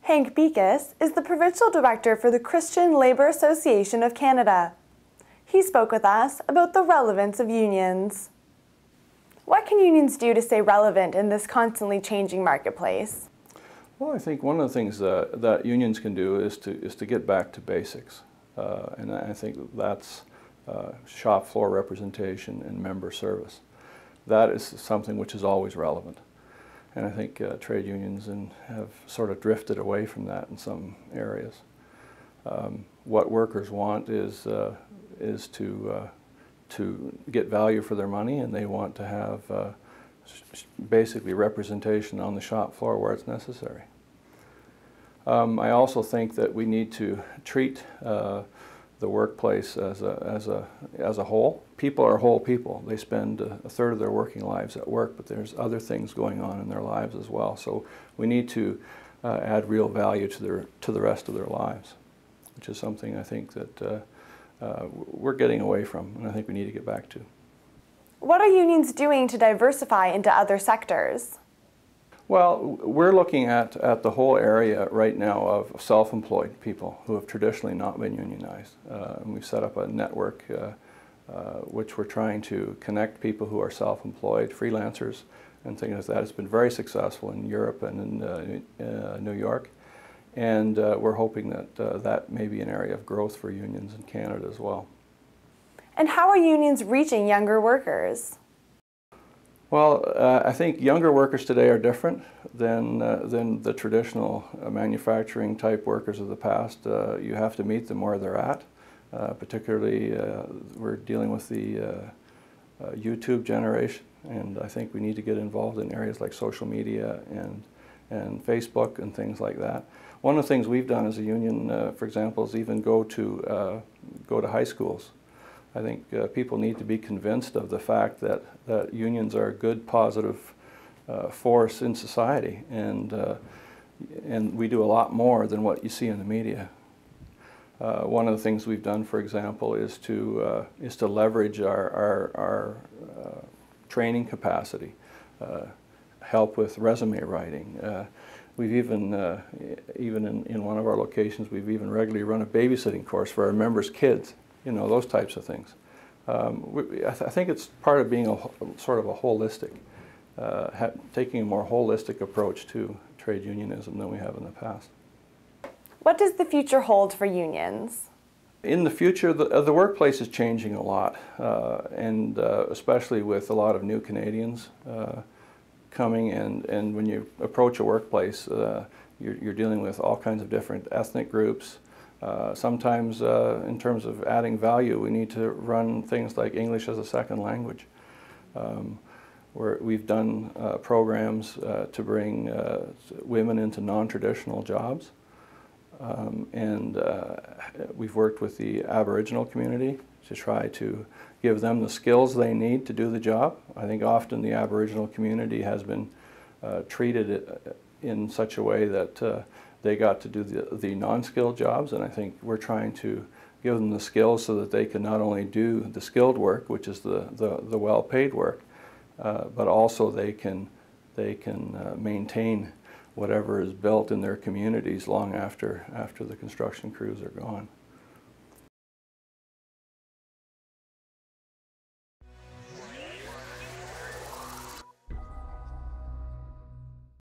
Hank Beekhuis is the Provincial Director for the Christian Labour Association of Canada. He spoke with us about the relevance of unions. What can unions do to stay relevant in this constantly changing marketplace? Well, I think one of the things that unions can do is to get back to basics. And I think that's shop floor representation and member service. That is something which is always relevant. And I think trade unions have sort of drifted away from that in some areas. What workers want is to get value for their money, and they want to have basically representation on the shop floor where it's necessary. I also think that we need to treat the workplace as a whole. People are whole people. They spend a third of their working lives at work, but there's other things going on in their lives as well. So we need to add real value to the rest of their lives, which is something I think that we're getting away from, and I think we need to get back to. What are unions doing to diversify into other sectors? Well, we're looking at the whole area right now of self-employed people who have traditionally not been unionized. And we've set up a network which we're trying to connect people who are self-employed, freelancers, and things like that. It's been very successful in Europe and in New York. And we're hoping that that may be an area of growth for unions in Canada as well. And how are unions reaching younger workers? Well, I think younger workers today are different than the traditional manufacturing type workers of the past. You have to meet them where they're at. Particularly, we're dealing with the YouTube generation, and I think we need to get involved in areas like social media and Facebook and things like that. One of the things we've done as a union, for example, is even go to high schools. I think people need to be convinced of the fact that unions are a good, positive force in society, and we do a lot more than what you see in the media. One of the things we've done, for example, is to leverage our training capacity, help with resume writing. We've even in one of our locations, we've even regularly run a babysitting course for our members' kids. You know, those types of things. I think it's part of being sort of a holistic, taking a more holistic approach to trade unionism than we have in the past. What does the future hold for unions? In the future, the workplace is changing a lot, and especially with a lot of new Canadians coming, and when you approach a workplace, you're dealing with all kinds of different ethnic groups. Sometimes, in terms of adding value, we need to run things like English as a second language. We've done programs to bring women into non-traditional jobs. And we've worked with the Aboriginal community to try to give them the skills they need to do the job. I think often the Aboriginal community has been treated in such a way that they got to do the non-skilled jobs, and I think we're trying to give them the skills so that they can not only do the skilled work, which is the well-paid work, but also they can maintain whatever is built in their communities long after the construction crews are gone.